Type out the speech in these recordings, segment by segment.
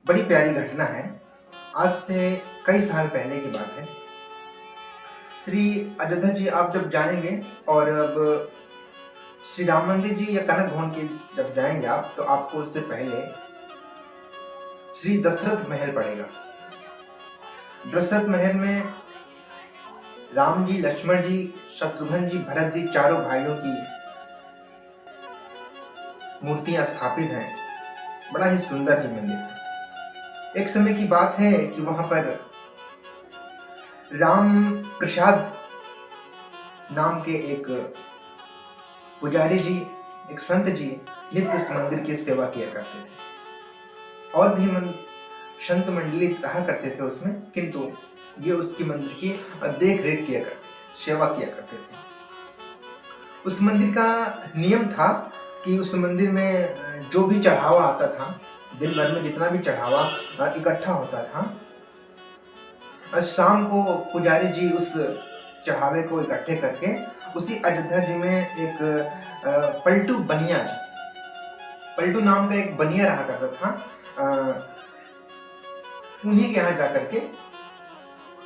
बड़ी प्यारी घटना है। आज से कई साल पहले की बात है। श्री अयोध्या जी आप जब जाएंगे और अब श्री राम मंदिर जी या कनक भवन के जब जाएंगे आप, तो आपको उससे पहले श्री दशरथ महल पड़ेगा। दशरथ महल में राम जी, लक्ष्मण जी, शत्रुघ्न जी, भरत जी, चारों भाइयों की मूर्तियां स्थापित हैं। बड़ा ही सुंदर ही मंदिर है। एक समय की बात है कि वहां पर राम प्रसाद नाम के एक पुजारी जी, एक संत जी नित्य इस मंदिर की सेवा किया करते थे। और भी संत मंडली रहा करते थे उसमें, किंतु ये उसकी मंदिर की देख रेख किया करते थे, सेवा किया करते थे। उस मंदिर का नियम था कि उस मंदिर में जो भी चढ़ावा आता था, दिन भर में जितना भी चढ़ावा इकट्ठा होता था, शाम को पुजारी जी उस चढ़ावे को इकट्ठे करके उसी अयोध्या जी में एक पलटू बनिया, पलटू नाम का एक बनिया रहा करता था, उन्हीं के यहाँ जा करके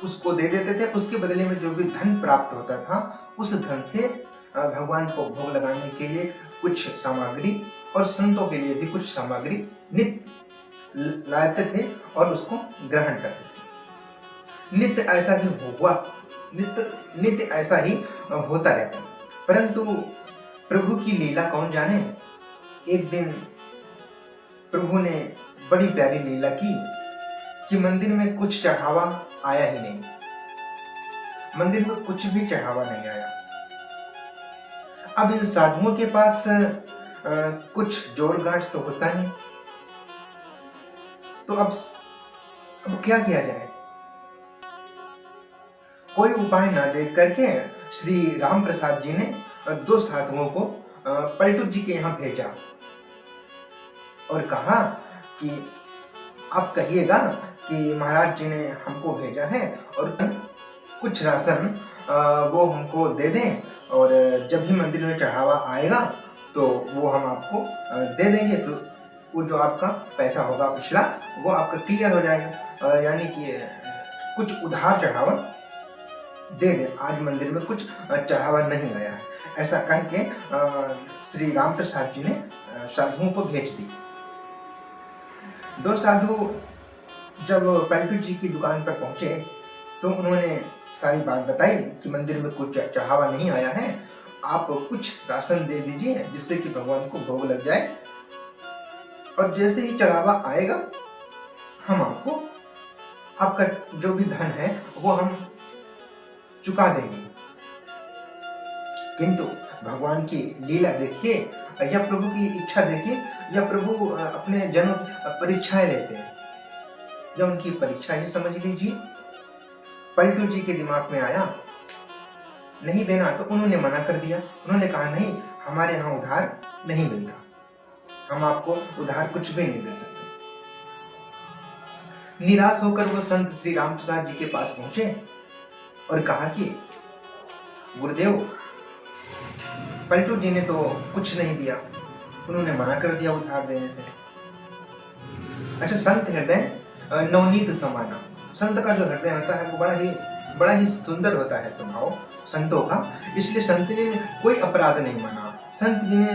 उसको दे देते थे। उसके बदले में जो भी धन प्राप्त होता था, उस धन से भगवान को भोग लगाने के लिए कुछ सामग्री और संतों के लिए भी कुछ सामग्री नित्य लाते थे और उसको ग्रहण करते थे। नित्य ऐसा ही हुआ, नित्य ऐसा ही होता रहता। परंतु प्रभु की लीला कौन जाने। एक दिन प्रभु ने बड़ी प्यारी लीला की कि मंदिर में कुछ चढ़ावा आया ही नहीं। मंदिर में कुछ भी चढ़ावा नहीं आया। अब इन साधुओं के पास कुछ जोड़ गांठ तो होता नहीं, तो अब क्या किया जाए। कोई उपाय ना देख करके श्री राम प्रसाद जी ने दो साधुओं को पलटू जी के यहाँ भेजा और कहा कि आप कहिएगा कि महाराज जी ने हमको भेजा है और कुछ राशन वो हमको दे दें, और जब भी मंदिर में चढ़ावा आएगा तो वो हम आपको दे देंगे। वो जो आपका पैसा होगा पिछला, वो आपका क्लियर हो जाएगा, यानी कि कुछ उधार चढ़ावा दे दे। आज मंदिर में कुछ चढ़ावा नहीं आया है, ऐसा कह के श्री राम प्रसाद जी ने साधुओं को भेज दी। दो साधु जब पलटू जी की दुकान पर पहुंचे तो उन्होंने सारी बात बताई कि मंदिर में कुछ चढ़ावा नहीं आया है, आप कुछ राशन दे दीजिए जिससे कि भगवान को भोग लग जाए, और जैसे ही चढ़ावा आएगा हम आपको आपका जो भी धन है वो हम चुका देंगे। किंतु भगवान की लीला देखिए, या प्रभु की इच्छा देखिए, या प्रभु अपने जन्म परीक्षाएं लेते हैं, या उनकी परीक्षा ही समझ लीजिए। पलटू जी के दिमाग में आया नहीं देना, तो उन्होंने मना कर दिया। उन्होंने कहा नहीं, हमारे यहाँ उधार नहीं मिलता, हम आपको उधार कुछ भी नहीं दे सकते। निराश होकर वो संत श्री राम प्रसाद जी के पास पहुंचे और कहा कि गुरुदेव, पलटू जी ने तो कुछ नहीं दिया, उन्होंने मना कर दिया उधार देने से। अच्छा, संत हृदय नवनीत समाना। संत का जो हृदय होता है वो बड़ा ही सुंदर होता है स्वभाव संतों का, इसलिए संत ने कोई अपराध नहीं माना, संत जी ने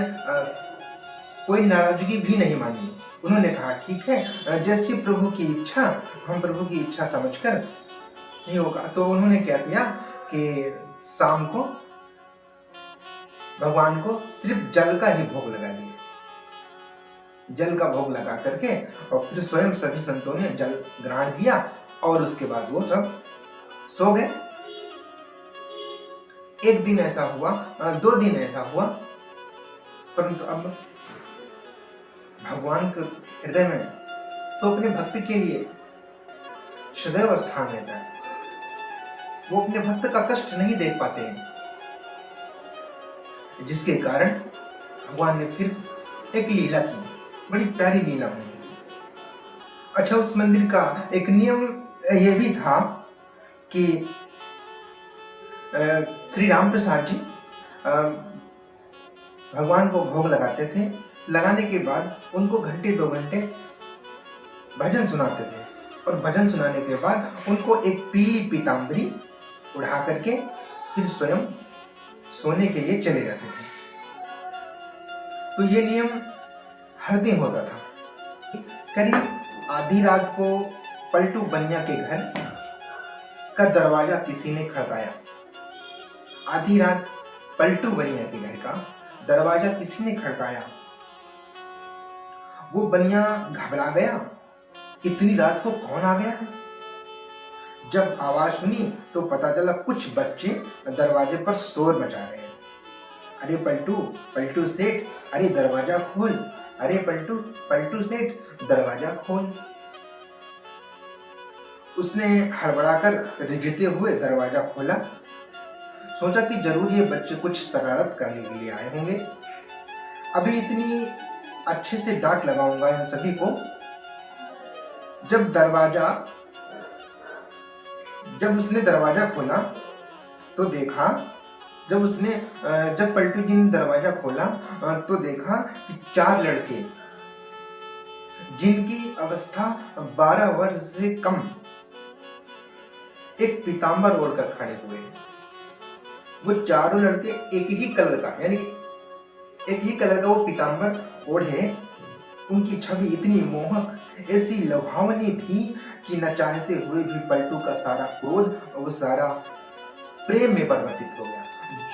कोई नाराजगी भी नहीं मानी। उन्होंने कहा ठीक है, जैसी प्रभु की इच्छा, हम प्रभु की इच्छा समझकर नहीं होगा। तो उन्होंने क्या किया कि शाम को भगवान को सिर्फ जल का ही भोग लगा दिया। जल का भोग लगा करके और फिर स्वयं सभी संतों ने जल ग्रहण किया और उसके बाद वो सब सो गए। एक दिन ऐसा हुआ, 2 दिन ऐसा हुआ, परंतु अब भगवान के हृदय में तो अपने भक्त के लिए सदैव स्थान रहता है। वो अपने भक्त का कष्ट नहीं देख पाते हैं, जिसके कारण भगवान ने फिर एक लीला की, बड़ी प्यारी लीला हुई। अच्छा, उस मंदिर का एक नियम यह भी था कि श्री राम प्रसाद जी भगवान को भोग लगाते थे। लगाने के बाद उनको घंटे 2 घंटे भजन सुनाते थे और भजन सुनाने के बाद उनको एक पीली पीताम्बरी उड़ा करके फिर स्वयं सोने के लिए चले जाते थे। तो ये नियम हर दिन होता था। करीब आधी रात को पलटू बनिया के घर का दरवाजा किसी ने खड़काया। आधी रात पलटू बनिया के घर का दरवाजा किसी ने खड़काया। वो बनिया घबरा गया, इतनी रात को कौन आ गया है। जब आवाज सुनी तो पता चला कुछ बच्चे दरवाजे पर शोर मचा रहे हैं। अरे पलटू, पलटू सेठ, अरे दरवाजा खोल, अरे पलटू, पलटू सेठ, दरवाजा खोल। उसने हड़बड़ाकर रिझते हुए दरवाजा खोला। सोचा कि जरूर ये बच्चे कुछ शरारत करने के लिए आए होंगे। अभी इतनी अच्छे से डांट लगाऊंगा इन सभी को। जब उसने दरवाजा खोला तो देखा, जब पलटू जी ने दरवाजा खोला तो देखा कि 4 लड़के जिनकी अवस्था 12 वर्ष से कम एक पीताम्बर ओढ़कर खड़े हुए हैं। वो चारों लड़के एक ही कलर का, यानी कि एक ही कलर का वो पीताम्बर ओढ़े। उनकी छवि इतनी मोहक, ऐसी लुभावनी थी कि न चाहते हुए भी पलटू का सारा क्रोध और वो सारा प्रेम में परिवर्तित हो गया।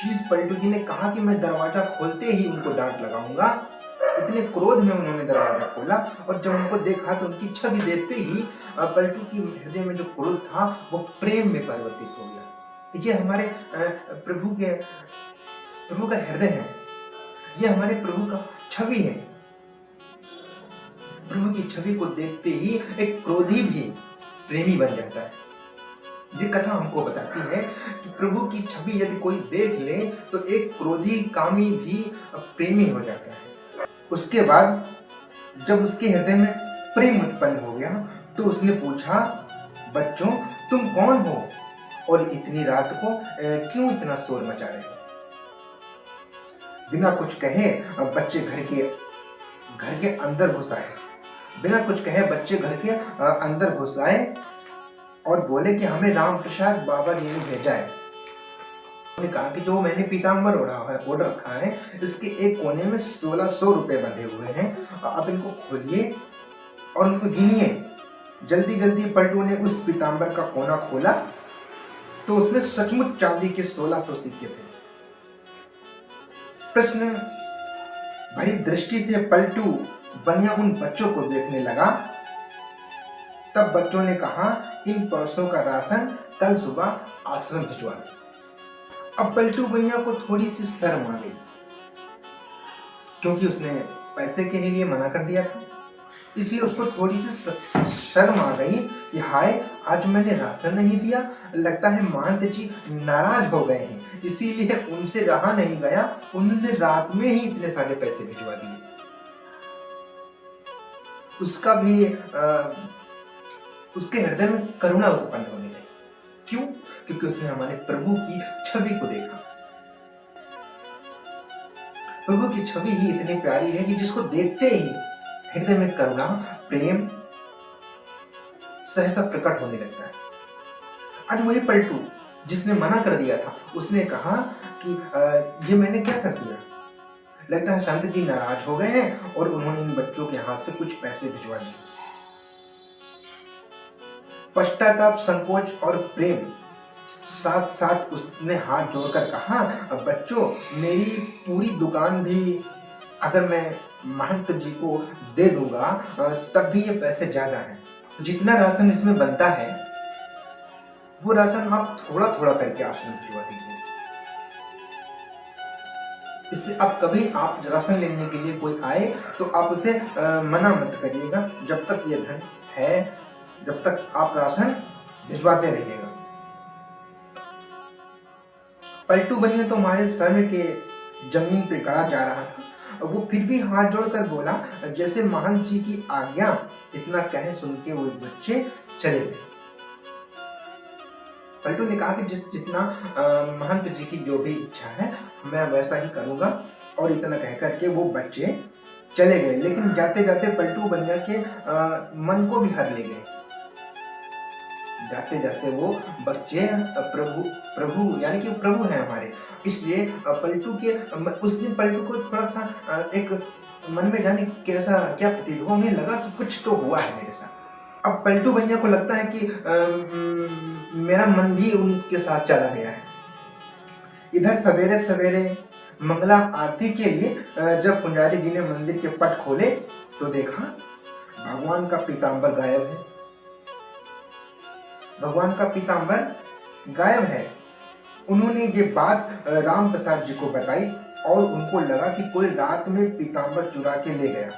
जिस पलटू जी ने कहा कि मैं दरवाजा खोलते ही उनको डांट लगाऊंगा, इतने क्रोध में उन्होंने दरवाजा खोला और जब उनको देखा तो उनकी छवि देखते ही पलटू की हृदय में जो क्रोध था वो प्रेम में परिवर्तित हो गया। ये हमारे प्रभु का हृदय है, ये हमारे प्रभु का छवि है। प्रभु की छवि को देखते ही एक क्रोधी भी प्रेमी बन जाता है। ये कथा हमको बताती है कि प्रभु की छवि यदि कोई देख ले तो एक क्रोधी कामी भी प्रेमी हो जाता है। उसके बाद जब उसके हृदय में प्रेम उत्पन्न हो गया तो उसने पूछा, बच्चों तुम कौन हो और इतनी रात को क्यों इतना शोर मचा रहे हो। बिना कुछ कहे बच्चे घर के अंदर घुस आए। बिना कुछ कहे बच्चे घर के अंदर घुस आए और बोले कि हमें राम प्रसाद बाबा जी ने भेजा है। उन्होंने कहा कि जो मैंने पीताम्बर ओढ़ रखा है, इसके एक कोने में 1600 रुपए बंधे हुए हैं। आप इनको खोलिए और उनको गिनिए। जल्दी जल्दी पलटू ने उस पीताम्बर का कोना खोला तो उसमें सचमुच चांदी के 1600 सिक्के थे। प्रश्न भरी दृष्टि से पलटू बनिया उन बच्चों को देखने लगा। तब बच्चों ने कहा, इन पैसों का राशन कल सुबह आश्रम भिजवा दे। अब पलटू बनिया को थोड़ी सी शर्म आ गई, क्योंकि उसने पैसे के लिए मना कर दिया था। इसलिए उसको थोड़ी सी शर्म आ गई कि हाय, आज मैंने राशन नहीं दिया, लगता है महंत जी नाराज हो गए हैं, इसीलिए उनसे रहा नहीं गया, उन्होंने रात में ही इतने सारे पैसे भिजवा दिए। उसका भी उसके हृदय में करुणा उत्पन्न होने लगी। क्यों? क्योंकि उसने हमारे प्रभु की छवि को देखा। प्रभु की छवि ही इतनी प्यारी है कि जिसको देखते ही हृदय में करुणा, प्रेम सहसा प्रकट होने लगता है। आज वही पलटू जिसने मना कर दिया था, उसने कहा कि ये मैंने क्या कर दिया, लगता है संत जी नाराज हो गए हैं और उन्होंने इन बच्चों के हाथ से कुछ पैसे भिजवा दिए। पश्चाताप, संकोच और प्रेम साथ साथ उसने हाथ जोड़कर कहा, बच्चों मेरी पूरी दुकान भी अगर मैं महंत जी को दे दूंगा तब भी ये पैसे ज्यादा हैं। जितना राशन इसमें बनता है वो राशन आप थोड़ा थोड़ा करके आश्रम भिजवा दीजिए। इससे अब कभी आप राशन लेने के लिए कोई आए तो आप उसे मना मत करिएगा। जब तक ये धन है, जब तक आप राशन भिजवाते रहिएगा। पलटू बनिया तो हमारे सर के जमीन पे गड़ा जा रहा था, वो फिर भी हाथ जोड़कर बोला, जैसे महंत जी की आज्ञा। इतना कहे सुन के वो बच्चे चले गए। पलटू ने कहा कि जितना महंत जी की जो भी इच्छा है मैं वैसा ही करूंगा, और इतना कह करके वो बच्चे चले गए, लेकिन जाते जाते पलटू बनिया के मन को भी हर ले गए। जाते जाते वो बच्चे प्रभु प्रभु यानी कि प्रभु हैं हमारे, इसलिए पलटू के उस दिन पलटू को थोड़ा सा एक मन में जाने कैसा क्या प्रतीत हुआ, उन्हें लगा कि कुछ तो हुआ है मेरे साथ। अब पलटू बनिया को लगता है कि मेरा मन भी उनके साथ चला गया है। इधर सवेरे सवेरे मंगला आरती के लिए जब पुजारी जी ने मंदिर के पट खोले तो देखा भगवान का पीताम्बर गायब है। भगवान का पीताम्बर गायब है। उन्होंने ये बात राम प्रसाद जी को बताई और उनको लगा कि कोई रात में पीताम्बर चुरा के ले गया।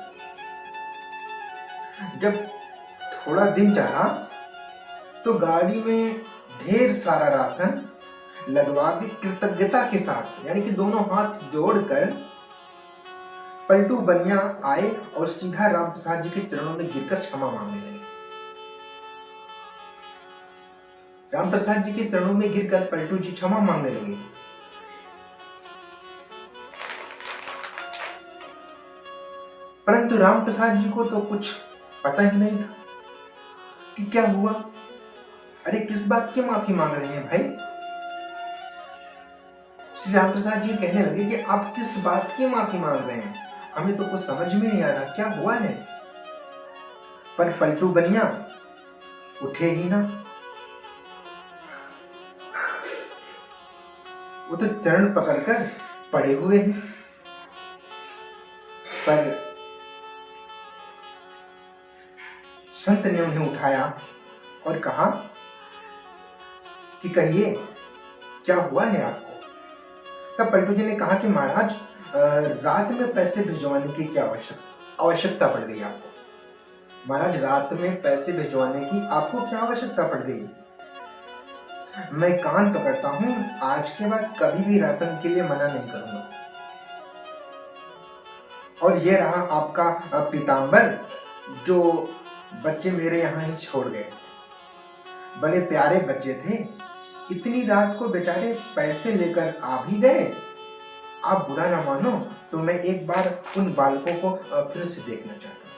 जब थोड़ा दिन चढ़ा तो गाड़ी में ढेर सारा राशन लगवा के कृतज्ञता के साथ यानी कि दोनों हाथ जोड़कर पलटू बनिया आए और सीधा राम प्रसाद जी के चरणों में गिरकर क्षमा मांगने लगे। राम प्रसाद जी के चरणों में गिरकर पलटू जी क्षमा मांगने लगे। परंतु राम प्रसाद जी को तो कुछ पता ही नहीं था कि क्या हुआ। अरे किस बात की माफी मांग रहे हैं भाई? श्री राम प्रसाद जी कहने लगे कि आप किस बात की माफी मांग रहे हैं, हमें तो कुछ समझ में नहीं आ रहा क्या हुआ है। पर पलटू बनिया उठे ही ना। वो तो चरण पकड़कर पड़े हुए हैं। पर संत ने उन्हें उठाया और कहा कि कहिए क्या हुआ है आपको। तब पलटू जी ने कहा कि महाराज रात में पैसे भिजवाने की क्या आवश्यकता पड़ गई आपको। महाराज रात में पैसे भिजवाने की आपको क्या आवश्यकता पड़ गई? मैं कान पकड़ता हूं, आज के बाद कभी भी राशन के लिए मना नहीं करूंगा। और ये रहा आपका पीताम्बर जो बच्चे मेरे यहाँ ही छोड़ गए। बड़े प्यारे बच्चे थे, इतनी रात को बेचारे पैसे लेकर आ भी गए। आप बुरा ना मानो तो मैं एक बार उन बालकों को फिर से देखना चाहता हूँ।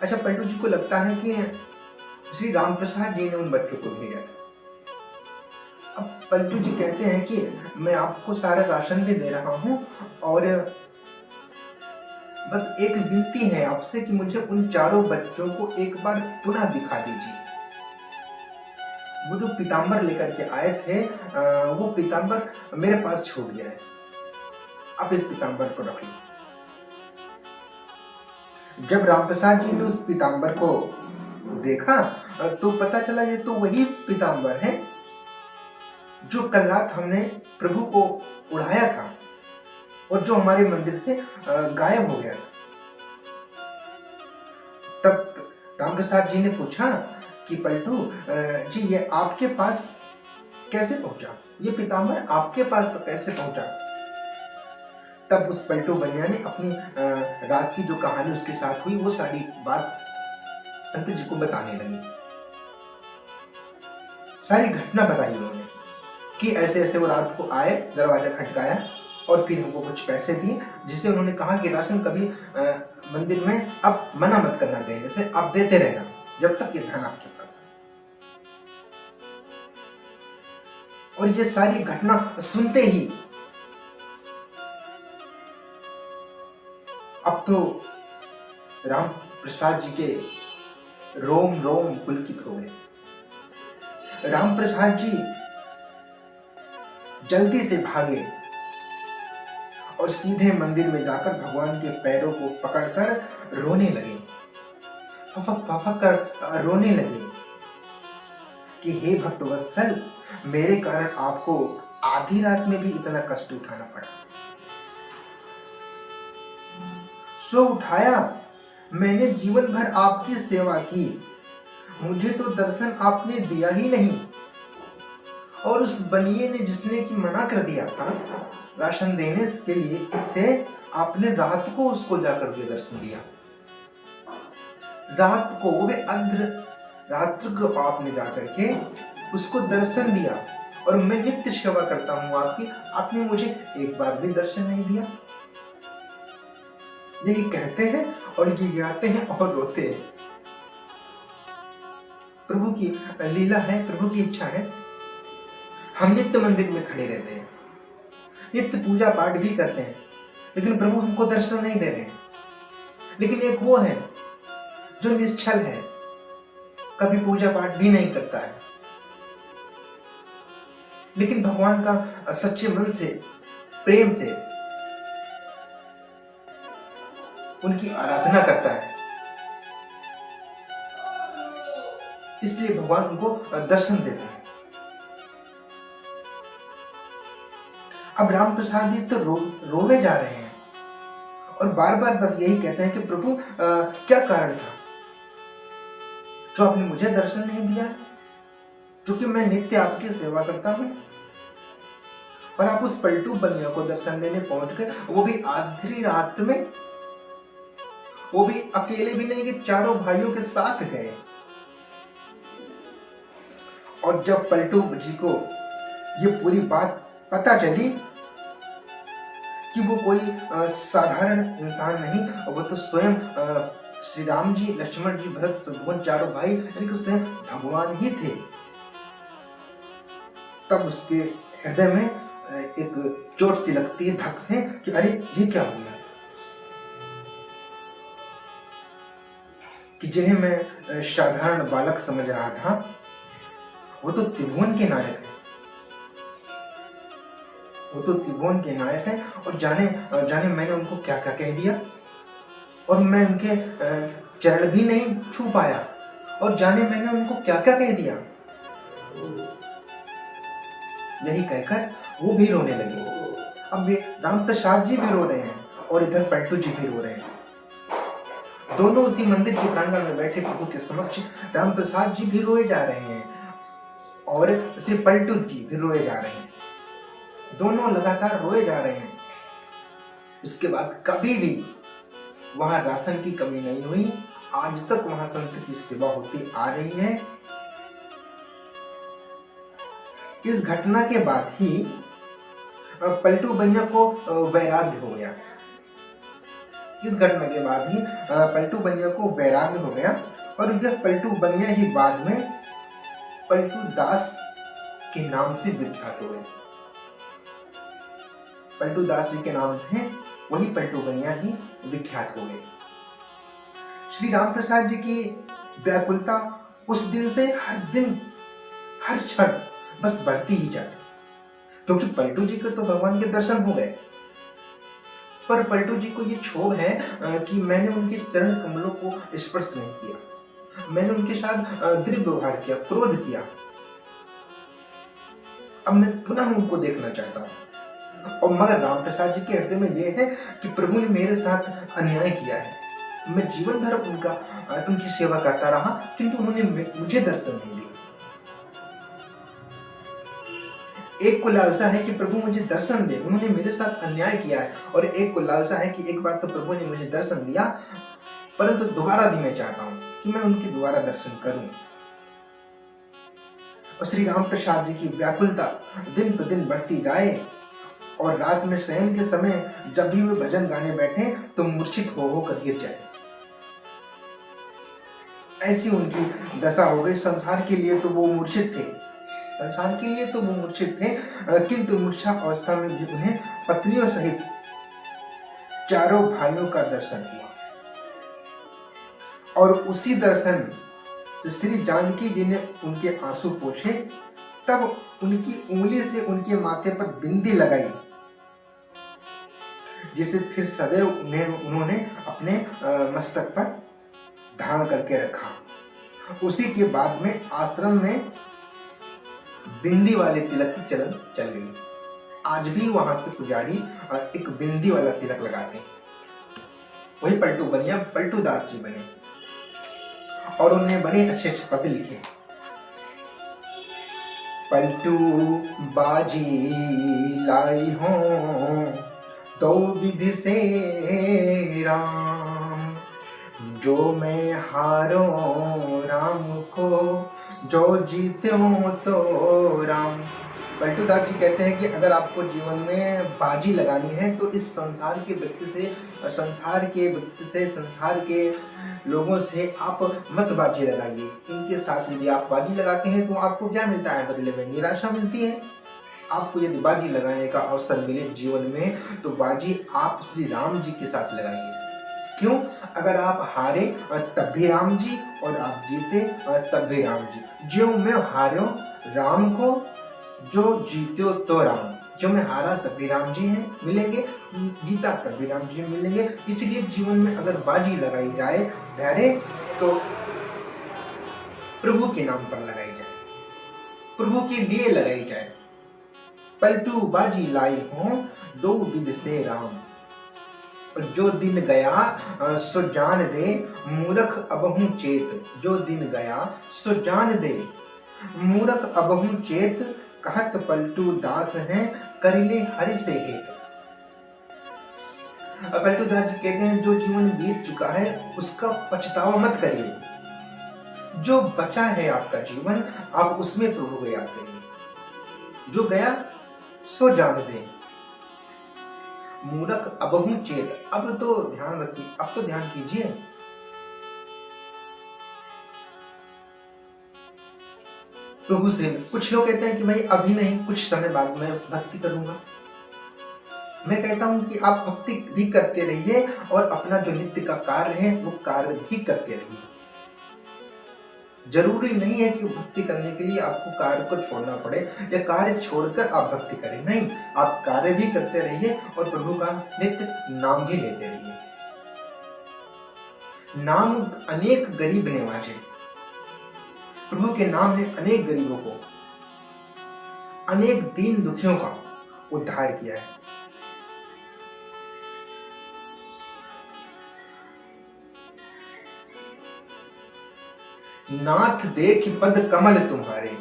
अच्छा, पलटू जी को लगता है कि श्री राम प्रसाद जी ने उन बच्चों को भेजा था। अब पलटू जी कहते हैं कि मैं आपको सारा राशन भी दे रहा हूँ और बस एक विनती है आपसे कि मुझे उन चारों बच्चों को एक बार पुनः दिखा दीजिए। वो जो पीताम्बर लेकर के आए थे वो पीताम्बर मेरे पास छूट गया है, आप इस पीताम्बर को रख लो। जब रामप्रसाद जी ने उस पीताम्बर को देखा तो पता चला ये तो वही पीताम्बर है जो कल रात हमने प्रभु को उड़ाया था और जो हमारे मंदिर से गायब हो गया था। तब रामप्रसाद जी ने पूछा कि पलटू जी ये आपके पास कैसे पहुंचा, ये पीताम्बर आपके पास तो कैसे पहुंचा? तब उस पलटू बनिया ने अपनी रात की जो कहानी उसके साथ हुई वो सारी बात संत जी को बताने लगी। सारी घटना बताई उन्होंने कि ऐसे ऐसे वो रात को आए, दरवाजा खटकाया और फिर हमको कुछ पैसे दिए, जिससे उन्होंने कहा कि राशन कभी मंदिर में अब मना मत करना देने से, आप देते रहना जब तक ये धन आपके पास है। और ये सारी घटना सुनते ही अब तो राम प्रसाद जी के रोम रोम पुलकित हो गए। राम प्रसाद जी जल्दी से भागे और सीधे मंदिर में जाकर भगवान के पैरों को पकड़कर रोने लगे, फफक फफक कर रोने लगे कि हे भक्तवत्सल, मेरे कारण आपको आधी रात में भी इतना कष्ट उठाना पड़ा। सो उठाया, मैंने जीवन भर आपकी सेवा की, मुझे तो दर्शन आपने दिया ही नहीं। और उस बनिए ने जिसने कि मना कर दिया था राशन देने के लिए से, आपने रात को उसको जाकर के दर्शन दिया। रात को वो भी अर्ध रात्र को आपने जाकर के उसको दर्शन दिया। और मैं नित्य सेवा करता हूँ आपकी, आपने मुझे एक बार भी दर्शन नहीं दिया। यही कहते हैं और गिड़गिड़ाते हैं और रोते हैं। प्रभु की लीला है, प्रभु की इच्छा है। हम नित्य मंदिर में खड़े रहते हैं, नित्य पूजा पाठ भी करते हैं, लेकिन प्रभु हमको दर्शन नहीं दे रहे हैं। लेकिन एक वो है जो निश्चल है, कभी पूजा पाठ भी नहीं करता है, लेकिन भगवान का सच्चे मन से, प्रेम से उनकी आराधना करता है। इसलिए भगवान उनको दर्शन देते हैं। अब राम प्रसाद जी तो रोवे जा रहे हैं और बार बार बस यही कहते हैं कि प्रभु क्या कारण था जो आपने मुझे दर्शन नहीं दिया, क्योंकि मैं नित्य आपकी सेवा करता हूं। और आप उस पलटू बनिया को दर्शन देने पहुंच गए, वो भी आधी रात में, वो भी अकेले भी नहीं कि चारों भाइयों के साथ गए। और जब पलटू जी को ये पूरी बात पता चली कि वो कोई साधारण इंसान नहीं, वो तो स्वयं श्री राम जी, लक्ष्मण जी, भरत, शत्रुघ्न चारों भाई यानी कि स्वयं भगवान ही थे, तब उसके हृदय में एक चोट सी लगती है, धक से, कि अरे ये क्या हो गया। कि जिन्हें मैं साधारण बालक समझ रहा था, वो तो त्रिभुवन के नायक है, वो तो त्रिभुवन के नायक है। और जाने मैंने उनको क्या क्या कह दिया, और मैं उनके चरण भी नहीं छू पाया, और जाने मैंने उनको क्या क्या कह दिया। यही कहकर वो भी रोने लगे। अब राम प्रसाद जी भी रो रहे हैं और इधर पलटू जी भी रो रहे हैं। दोनों उसी मंदिर के प्रांगण में बैठे प्रभु के समक्ष राम प्रसाद जी भी रोए जा रहे हैं और श्री पलटू जी भी रोए जा रहे हैं। दोनों लगातार रोए जा रहे हैं। उसके बाद कभी भी वहां राशन की कमी नहीं हुई। आज तक वहां संत की सेवा होती आ रही है। इस घटना के बाद ही पलटू बनिया को वैराग्य हो गया। इस घटना के बाद ही पलटू बनिया को वैराग्य हो गया और यह पलटू बनिया ही बाद में पलटू दास के नाम से विख्यात हुए। पलटू दास जी के नाम से वही पलटू बनिया ही विख्यात हो गए। श्री राम प्रसाद जी की व्याकुलता उस दिन से हर दिन, हर क्षण बस बढ़ती ही जाती, क्योंकि पलटू जी को तो भगवान के दर्शन हो गए, पर पलटू जी को ये क्षोभ है कि मैंने उनके चरण कमलों को स्पर्श नहीं किया, मैंने उनके साथ दुर्व्यवहार किया, क्रोध किया। अब मैं पुनः उनको देखना चाहता हूँ। और मगर राम प्रसाद जी के हृदय में यह है कि प्रभु ने मेरे साथ अन्याय किया है। मैं जीवन भर उनकी सेवा करता रहा, किंतु उन्होंने मुझे दर्शन नहीं दिया। एक को लालसा है कि प्रभु मुझे दर्शन दे, उन्होंने मेरे साथ अन्याय किया है, और एक को लालसा है कि एक बार तो प्रभु ने मुझे दर्शन दिया, परंतु दोबारा भी मैं चाहता हूं कि मैं उनके दोबारा दर्शन करूं। और श्री राम प्रसाद जी की व्याकुलता दिन पर दिन बढ़ती जाए और रात में शयन के समय जब भी वे भजन गाने बैठे तो मूर्छित हो होकर गिर जाए। ऐसी उनकी दशा हो गई। संसार के लिए तो वो मूर्छित थे, संसार के लिए तो वो मूर्छित थे, किंतु मूर्छा अवस्था में भी उन्हें पत्नियों सहित चारों भाइयों का दर्शन हुआ। और उसी दर्शन से श्री जानकी जी ने उनके आंसू पोंछे, तब उनकी उंगली से उनके माथे पर बिंदी लगाई, जिसे फिर सदैव उन्होंने अपने मस्तक पर धारण करके रखा। उसी के बाद में आश्रम में बिंदी वाले तिलक की चलन चल गई। आज भी वहां के पुजारी एक बिंदी वाला तिलक लगाते हैं। वही पलटू बनिया पलटू दास जी बने और उन्हें बड़े अच्छे अच्छे पद लिखे। पलटू बाजी लाई हो दो विधि से राम, जो मैं हारो राम को, जो जीत्यो तो राम। पलटू दास जी कहते हैं कि अगर आपको जीवन में बाजी लगानी है तो इस संसार के व्यक्ति से, संसार के लोगों से आप मत बाजी लगाइए। इनके साथ यदि आप बाजी लगाते हैं तो आपको क्या मिलता है बदले में? निराशा मिलती है। आपको यदि बाजी लगाने का अवसर मिले जीवन में तो बाजी आप श्री राम जी के साथ लगाइए। क्यों? अगर आप हारे तब भी राम जी, और आप जीते तब भी राम जी। जो मैं हारो राम को, जो जीतो तो राम। जो मैं हारा तब भी राम जी हैं मिलेंगे, जीता तब भी राम जी मिलेंगे। इसलिए जीवन में अगर बाजी लगाई जाए प्यारे तो प्रभु के नाम पर लगाई जाए, प्रभु के लिए लगाई जाए। पलटू बाजी लाई हो दो विध से राम, जो दिन गया सो जान दे मूर्ख अबहु चेत। जो दिन गया सो जान दे मूर्ख अबहु चेत, कहत पलटू दास हैं कर ले हरि से हेत। पलटू दास जी कहते हैं जो जीवन बीत चुका है उसका पछतावा मत करिए। जो बचा है आपका जीवन, आप उसमें प्रभु को याद करिए। जो गया सो जान दे मूर्ख अबहु चेत। अब तो ध्यान रखिए, अब तो ध्यान कीजिए। प्रभु से कुछ लोग कहते हैं कि भाई अभी नहीं, कुछ समय बाद मैं भक्ति करूंगा। मैं कहता हूं कि आप भक्ति भी करते रहिए और अपना जो नित्य का कार्य है वो कार्य भी करते रहिए। जरूरी नहीं है कि भक्ति करने के लिए आपको कार्य को छोड़ना पड़े या कार्य छोड़कर आप भक्ति करें। नहीं, आप कार्य भी करते रहिए और प्रभु का नित्य नाम भी लेते रहिए। नाम अनेक गरीब नवाजे। प्रभु के नाम ने अनेक गरीबों को, अनेक दीन दुखियों का उद्धार किया है। नाथ देख पद कमल तुम्हारे,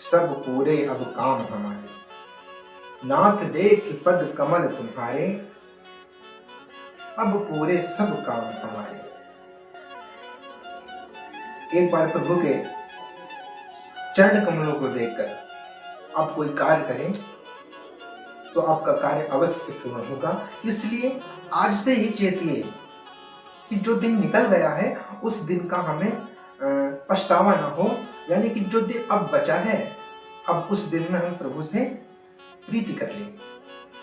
सब पूरे अब काम हमारे। नाथ देख पद कमल तुम्हारे, अब पूरे सब काम हमारे। एक बार प्रभु के चरण कमलों को देखकर आप कोई कार्य करें तो आपका कार्य अवश्य पूर्ण होगा। इसलिए आज से ही चेतिए कि जो दिन निकल गया है उस दिन का हमें पछतावा ना हो। यानी कि जो दिन अब बचा है, अब उस दिन में हम प्रभु से प्रीति कर लें।